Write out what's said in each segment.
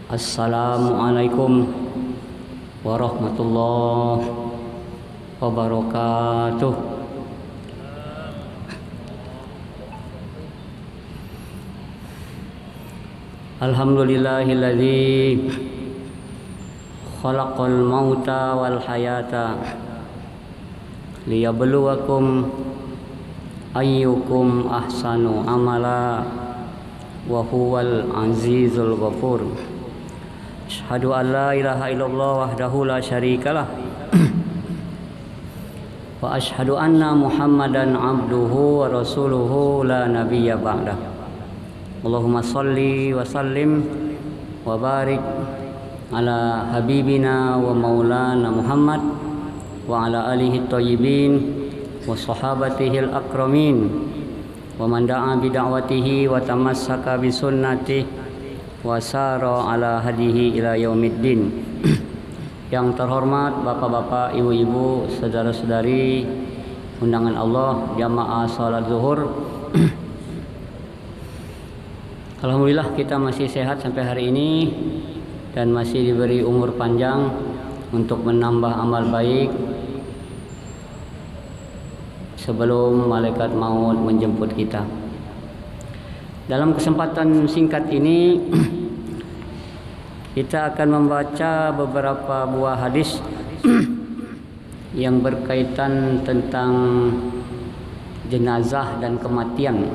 Assalamualaikum warahmatullahi wabarakatuh. Alhamdulillahilladzi khalaqal mauta wal hayata liyabluwakum ayyukum ahsanu amala wa huwal azizul ghafur. Asyhadu an la ilaha illallah wahdahu la syarikalah wa asyhadu anna Muhammadan abduhu wa rasuluhu la nabiyya ba'dah. Allahumma shalli wa sallim wa barik ala habibina wa maulana Muhammad wa ala alihi thayyibin wa sahabatihi al-akramin wa man da'a bi da'watihi wa tamassaka bi sunnatihi wa sara ala hadihi ila yaumiddin. Yang terhormat bapak-bapak, ibu-ibu, saudara-saudari undangan Allah jamaah salat zuhur. Alhamdulillah kita masih sehat sampai hari ini dan masih diberi umur panjang untuk menambah amal baik sebelum malaikat maut menjemput kita. Dalam kesempatan singkat ini kita akan membaca beberapa buah hadis yang berkaitan tentang jenazah dan kematian.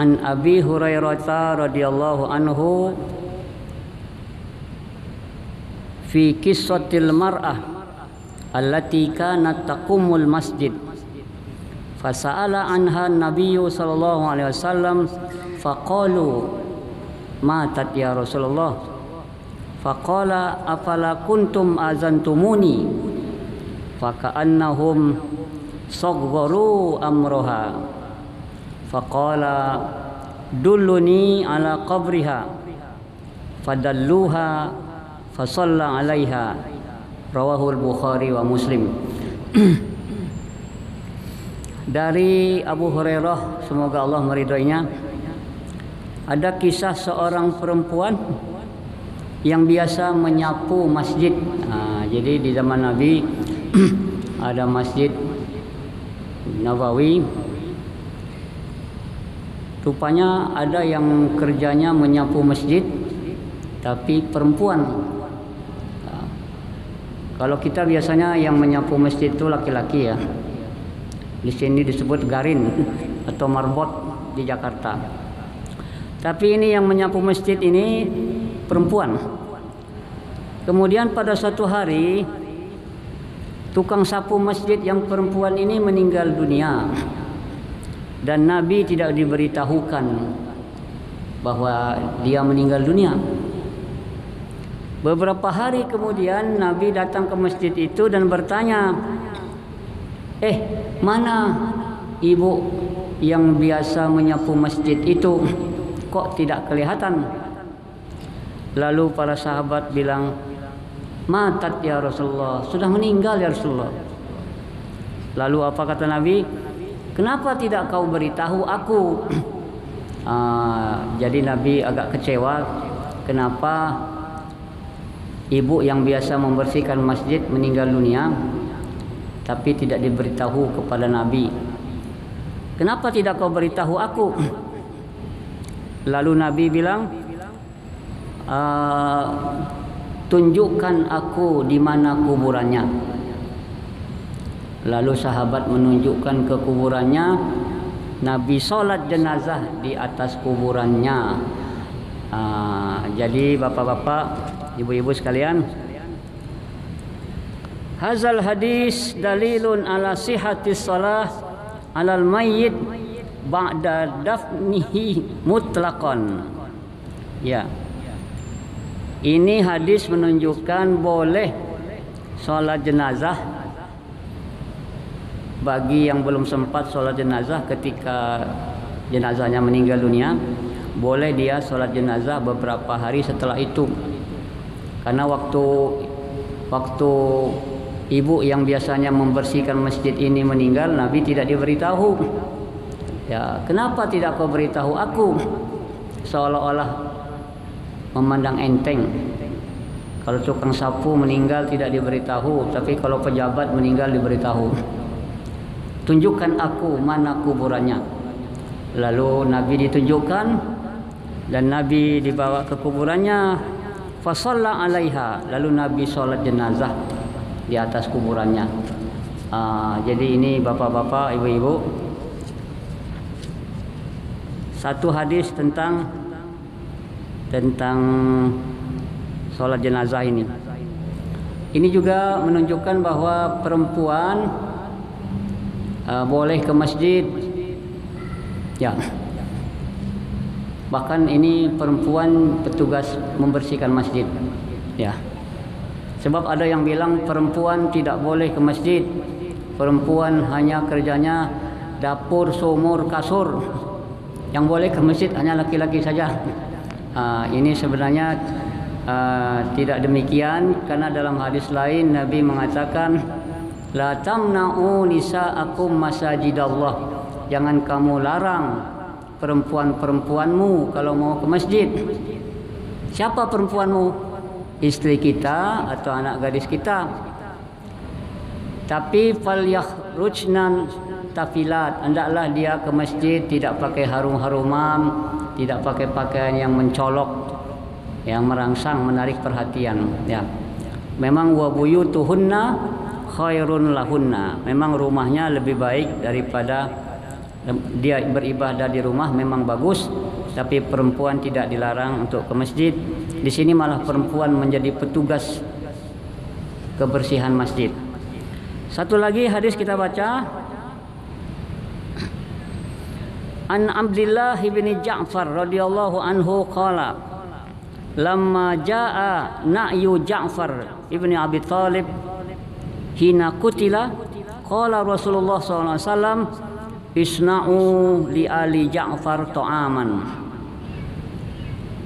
An Abi Hurairah radhiyallahu anhu fi qissatil mar'ah allati kanat taqumul masjid fasa'ala anha nabiyyu sallallahu alaihi wasallam faqalu matat ya Rasulullah faqala afala kuntum azantumuni faka'annahum saghgaru amroha faqala dulluni ala qabriha fadalluha fasalla alaiha. Rawahul Bukhari wa Muslim. Dari Abu Hurairah, semoga Allah meridhoinya, ada kisah seorang perempuan yang biasa menyapu masjid. Jadi di zaman Nabi ada Masjid Nabawi. Rupanya ada yang kerjanya menyapu masjid, tapi perempuan. Kalau kita biasanya yang menyapu masjid itu laki-laki ya. Di sini disebut garin atau marbot di Jakarta. Tapi ini yang menyapu masjid ini perempuan. Kemudian pada suatu hari tukang sapu masjid yang perempuan ini meninggal dunia. Dan Nabi tidak diberitahukan bahwa dia meninggal dunia. Beberapa hari kemudian Nabi datang ke masjid itu dan bertanya, mana ibu yang biasa menyapu masjid itu? Kok tidak kelihatan? Lalu para sahabat bilang, matat ya Rasulullah, sudah meninggal ya Rasulullah. Lalu apa kata Nabi? Kenapa tidak kau beritahu aku? Jadi Nabi agak kecewa. Kenapa ibu yang biasa membersihkan masjid meninggal dunia, tapi tidak diberitahu kepada Nabi? Kenapa tidak kau beritahu aku? Lalu Nabi bilang, tunjukkan aku di mana kuburannya. Lalu sahabat menunjukkan ke kuburannya. Nabi sholat jenazah di atas kuburannya. Jadi bapak-bapak, ibu-ibu sekalian, hazal hadis dalilun ala sihatis salah alal mayyit ba'da dafnihi mutlaqan. Ya. Ini hadis menunjukkan boleh sholat jenazah bagi yang belum sempat sholat jenazah ketika jenazahnya meninggal dunia. Boleh dia sholat jenazah beberapa hari setelah itu. Karena waktu ibu yang biasanya membersihkan masjid ini meninggal, Nabi tidak diberitahu. Ya, kenapa tidak kau beritahu aku? seolah-olah memandang enteng. Kalau tukang sapu meninggal tidak diberitahu, tapi kalau pejabat meninggal diberitahu. Tunjukkan aku mana kuburannya. Lalu Nabi ditunjukkan dan Nabi dibawa ke kuburannya. Fasalla 'alaiha, lalu Nabi sholat jenazah di atas kuburannya. Jadi ini bapak-bapak, ibu-ibu, satu hadis tentang sholat jenazah ini. Ini juga menunjukkan bahwa perempuan boleh ke masjid. Ya. Bahkan ini perempuan petugas membersihkan masjid. Ya. Sebab ada yang bilang perempuan tidak boleh ke masjid. Perempuan hanya kerjanya dapur, sumur, kasur. Yang boleh ke masjid hanya laki-laki saja. Ini sebenarnya tidak demikian, karena dalam hadis lain Nabi mengatakan la tamna'u nisa'akum masajidallah, jangan kamu larang perempuan-perempuanmu kalau mau ke masjid. Siapa perempuanmu? Istri kita atau anak gadis kita. Tapi falyakhrujna tafilat, hendaklah dia ke masjid tidak pakai harum-haruman, tidak pakai pakaian yang mencolok, yang merangsang, menarik perhatian. Ya, memang wa buyutuhunna khairun lahunna. Memang rumahnya lebih baik daripada dia beribadah di rumah, memang bagus. Tapi perempuan tidak dilarang untuk ke masjid. Di sini malah perempuan menjadi petugas kebersihan masjid. Satu lagi hadis kita baca. An Abdullah bin Ja'far radhiyallahu anhu qala lamma jaa na'yu Ja'far ibni Abi Thalib hina kutila qala Rasulullah sallallahu alaihi wasallam isna'u li ali Ja'far ta'aman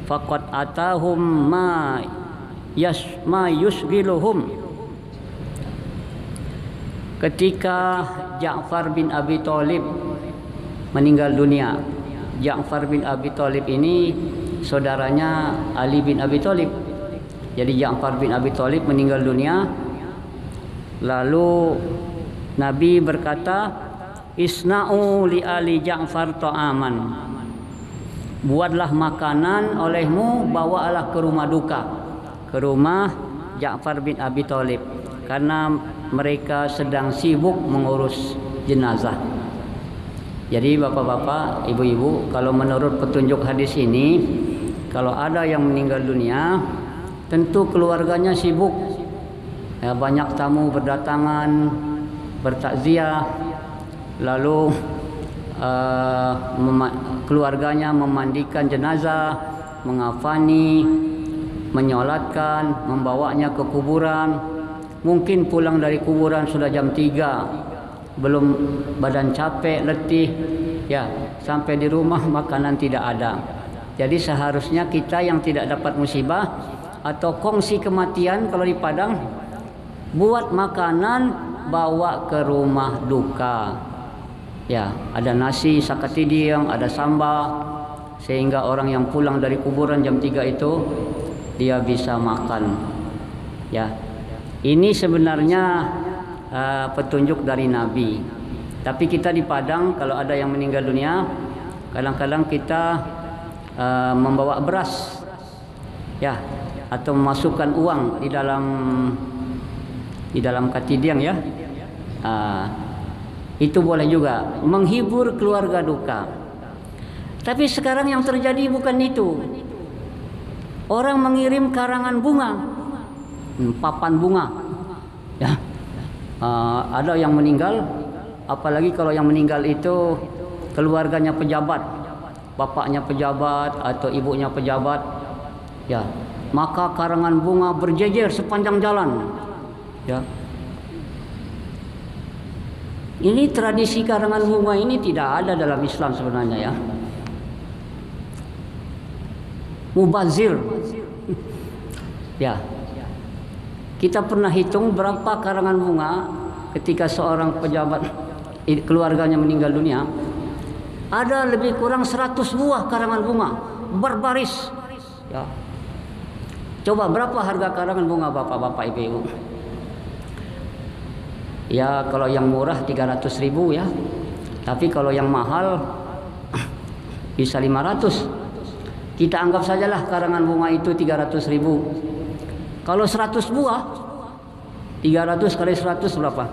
faqad atahum ma yusghiluhum. Ketika Ja'far bin Abi Thalib meninggal dunia, Ja'far bin Abi Thalib ini saudaranya Ali bin Abi Thalib. Jadi Ja'far bin Abi Thalib meninggal dunia, lalu Nabi berkata, isna'u li ali Ja'far ta'aman, buatlah makanan olehmu, bawalah ke rumah duka, ke rumah Ja'far bin Abi Thalib, karena mereka sedang sibuk mengurus jenazah. Jadi bapak-bapak, ibu-ibu, kalau menurut petunjuk hadis ini, kalau ada yang meninggal dunia, tentu keluarganya sibuk. Ya, banyak tamu berdatangan, bertakziah, lalu keluarganya memandikan jenazah, mengafani, menyolatkan, membawanya ke kuburan. Mungkin pulang dari kuburan sudah jam 3. Belum, badan capek, letih, ya, sampai di rumah makanan tidak ada. Jadi seharusnya kita yang tidak dapat musibah atau kongsi kematian kalau di Padang, buat makanan bawa ke rumah duka. Ya, ada nasi sakatidiang, ada sambal, sehingga orang yang pulang dari kuburan jam 3 itu dia bisa makan. Ya, ini sebenarnya petunjuk dari Nabi. Tapi kita di Padang kalau ada yang meninggal dunia, kadang-kadang kita membawa beras, ya, atau memasukkan uang di dalam katidiang, ya. Itu boleh juga menghibur keluarga duka. Tapi sekarang yang terjadi bukan itu. Orang mengirim karangan bunga, papan bunga, ya. Ada yang meninggal, apalagi kalau yang meninggal itu keluarganya pejabat, bapaknya pejabat atau ibunya pejabat, ya, maka karangan bunga berjejer sepanjang jalan, ya. Ini tradisi karangan bunga ini tidak ada dalam Islam sebenarnya, ya. Mubazir, ya. Kita pernah hitung berapa karangan bunga ketika seorang pejabat keluarganya meninggal dunia. Ada lebih kurang 100 buah karangan bunga berbaris. Ya. Coba berapa harga karangan bunga bapak-bapak ibu-ibu? Ya kalau yang murah 300.000 ya. Tapi kalau yang mahal bisa 500. Kita anggap sajalah karangan bunga itu 300.000. Kalau 100 buah, 300 kali 100 berapa?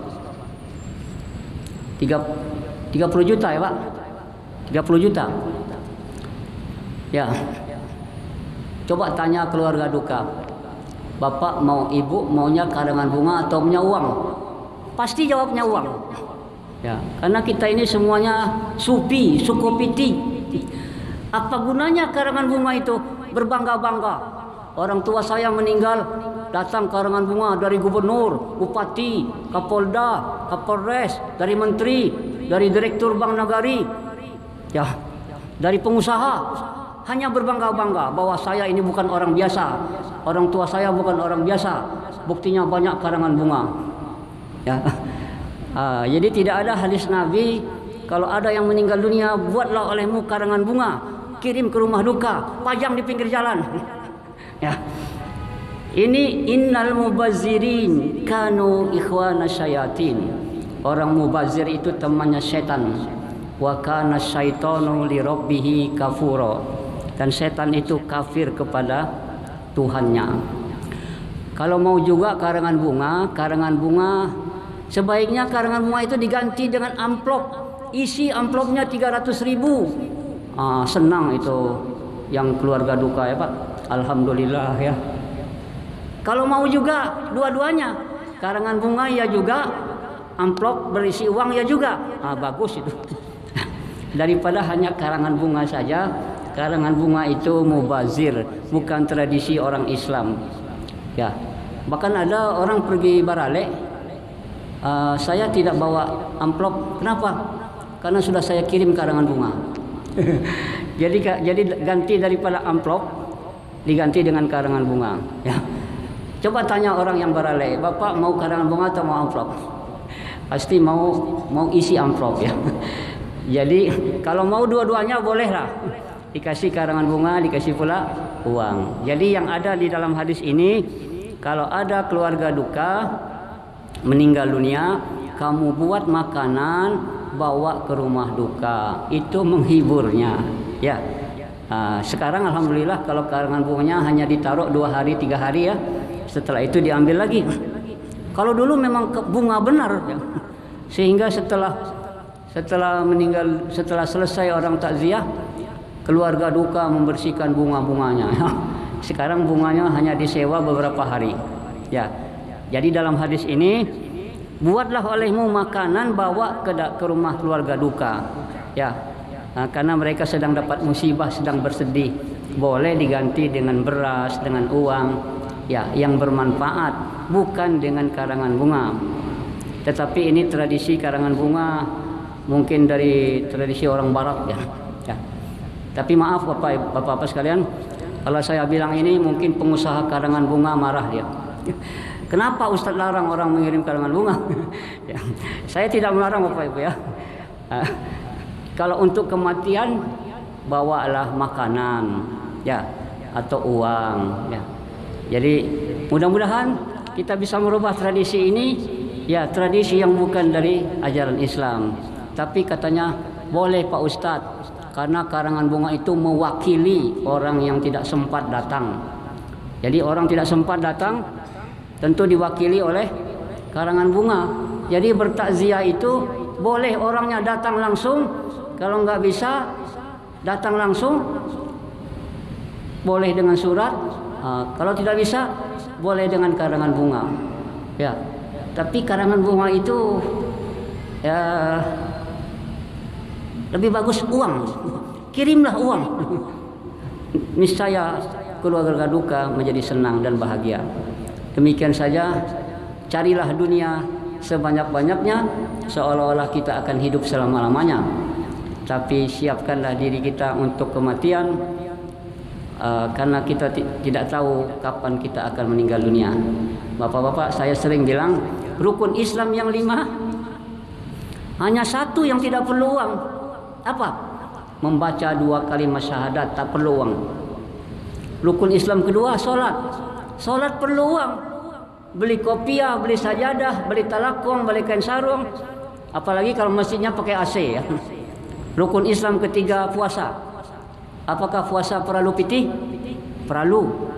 30 juta ya Pak? 30 juta. Ya. Coba tanya keluarga duka. Bapak mau ibu maunya karangan bunga atau punya uang? Pasti jawabnya uang. Ya, karena kita ini semuanya supi, sukopiti. Apa gunanya karangan bunga itu? Berbangga-bangga. Orang tua saya meninggal, datang karangan bunga dari gubernur, bupati, kapolda, kapolres, dari menteri, dari direktur bank nagari, ya, dari pengusaha. Hanya berbangga-bangga bahwa saya ini bukan orang biasa, orang tua saya bukan orang biasa. Buktinya banyak karangan bunga. Ya. Jadi tidak ada hadis Nabi kalau ada yang meninggal dunia, buatlah olehmu karangan bunga, kirim ke rumah duka, pajang di pinggir jalan. Ya. Ini innal mubazzirin kanu ikhwana syayatin. Orang mubazir itu temannya setan. Wa kana syaitanu li rabbih kafura. Dan setan itu kafir kepada Tuhannya. Kalau mau juga karangan bunga sebaiknya karangan bunga itu diganti dengan amplop. Isi amplopnya 300.000. Senang itu yang keluarga duka ya Pak. Alhamdulillah ya. Kalau mau juga dua-duanya, karangan bunga ya juga, amplop berisi uang ya juga. Bagus itu. Daripada hanya karangan bunga saja. Karangan bunga itu mubazir, bukan tradisi orang Islam. Ya. Bahkan ada orang pergi barale, saya tidak bawa amplop. Kenapa? Karena sudah saya kirim karangan bunga. jadi ganti daripada amplop diganti dengan karangan bunga. Ya. Coba tanya orang yang barale, Bapak mau karangan bunga atau mau amplop? Pasti mau isi amplop ya. Jadi kalau mau dua-duanya bolehlah. Dikasih karangan bunga, dikasih pula uang. Jadi yang ada di dalam hadis ini, kalau ada keluarga duka meninggal dunia, kamu buat makanan, bawa ke rumah duka. Itu menghiburnya. Ya. Sekarang alhamdulillah kalau karangan bunganya hanya ditaruh 2 hari 3 hari ya, setelah itu diambil lagi. Kalau dulu memang bunga benar ya. Sehingga setelah meninggal, setelah selesai orang takziah, keluarga duka membersihkan bunga-bunganya. Sekarang bunganya hanya disewa beberapa hari ya. Jadi dalam hadis ini, buatlah olehmu makanan, bawa ke rumah keluarga duka ya. Karena mereka sedang dapat musibah, sedang bersedih, boleh diganti dengan beras, dengan uang ya, yang bermanfaat, bukan dengan karangan bunga. Tetapi ini tradisi karangan bunga mungkin dari tradisi orang barat ya. Ya. Tapi maaf Bapak-bapak sekalian, kalau saya bilang ini mungkin pengusaha karangan bunga marah dia. Kenapa Ustadz larang orang mengirim karangan bunga? Ya. Saya tidak melarang Bapak Ibu ya. Kalau untuk kematian, bawalah makanan ya, atau uang ya. Jadi mudah-mudahan kita bisa merubah tradisi ini ya, tradisi yang bukan dari ajaran Islam. Tapi katanya boleh Pak Ustadz, karena karangan bunga itu mewakili orang yang tidak sempat datang. Jadi orang tidak sempat datang tentu diwakili oleh karangan bunga. Jadi bertakziah itu boleh orangnya datang langsung. Kalau nggak bisa datang langsung, boleh dengan surat. Kalau tidak bisa, boleh dengan karangan bunga. Ya, tapi karangan bunga itu ya lebih bagus uang. Kirimlah uang. Niscaya keluarga duka menjadi senang dan bahagia. Demikian saja, carilah dunia sebanyak-banyaknya seolah-olah kita akan hidup selama-lamanya. Tapi siapkanlah diri kita untuk kematian, karena kita tidak tahu kapan kita akan meninggal dunia. Bapak-bapak, saya sering bilang rukun Islam yang 5 hanya satu yang tidak perlu uang. Apa? membaca 2 kalimat syahadat tak perlu uang. Rukun Islam kedua solat. Solat perlu uang. Beli kopiah, beli sajadah, beli talakong, beli kain sarung. Apalagi kalau masjidnya pakai AC ya. Rukun Islam ketiga puasa. Apakah puasa perlu piti? Perlu.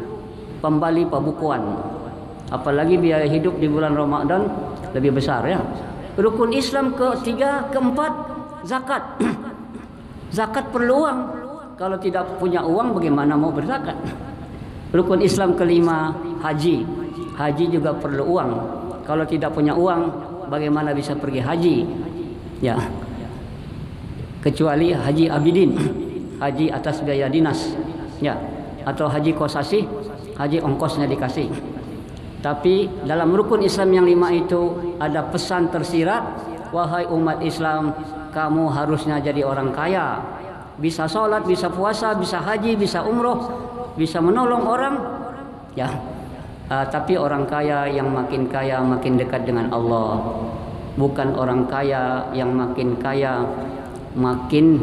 Pembali pembukuan. Apalagi biaya hidup di bulan Ramadan lebih besar ya. Rukun Islam ketiga, keempat, zakat. Zakat perlu uang. Kalau tidak punya uang bagaimana mau berzakat? Rukun Islam kelima, haji. Haji juga perlu uang. Kalau tidak punya uang bagaimana bisa pergi haji? Ya. Kecuali haji abidin, haji atas biaya dinas. Ya. Atau haji kosasi, haji ongkosnya dikasih. Tapi dalam rukun Islam yang 5 itu ada pesan tersirat, wahai umat Islam, kamu harusnya jadi orang kaya. Bisa sholat, bisa puasa, bisa haji, bisa umroh, bisa menolong orang. Ya, tapi orang kaya yang makin kaya makin dekat dengan Allah. Bukan orang kaya yang makin kaya makin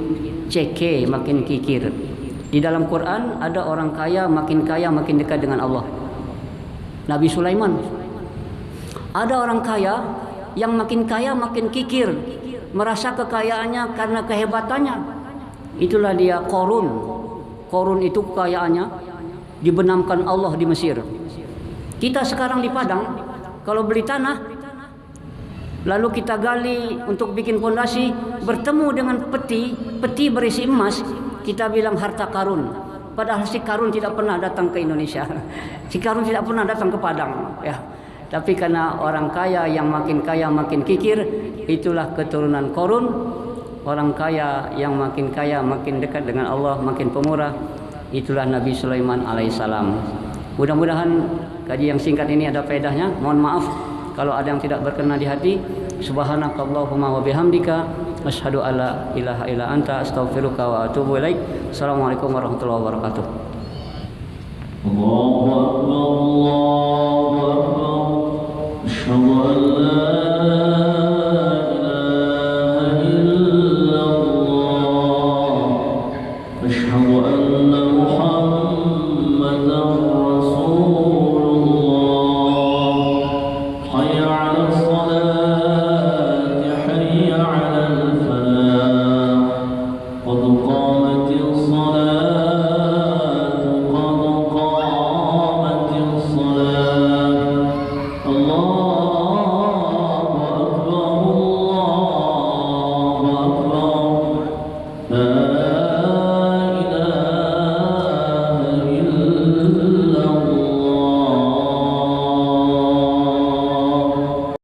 ceke, makin kikir. Di dalam Quran ada orang kaya makin dekat dengan Allah. Nabi Sulaiman. Ada orang kaya yang makin kaya makin kikir, merasa kekayaannya karena kehebatannya. Itulah dia Qarun. Qarun itu kekayaannya dibenamkan Allah di Mesir. Kita sekarang di Padang, kalau beli tanah, lalu kita gali untuk bikin pondasi, bertemu dengan peti berisi emas, kita bilang harta karun. Padahal si Karun tidak pernah datang ke Indonesia. Si Karun tidak pernah datang ke Padang. Ya. Tapi karena orang kaya yang makin kikir, itulah keturunan Qarun. Orang kaya yang makin dekat dengan Allah, makin pemurah. Itulah Nabi Sulaiman alaihissalam. Mudah-mudahan kaji yang singkat ini ada faedahnya. Mohon maaf kalau ada yang tidak berkenan di hati. Subhanakallahumma wa bihamdika asyhadu alla ilaha illa anta astaghfiruka wa atubu ilaik. Assalamualaikum warahmatullahi wabarakatuh. Allahu akbar, Allahu akbar. Asyhadu an la Allah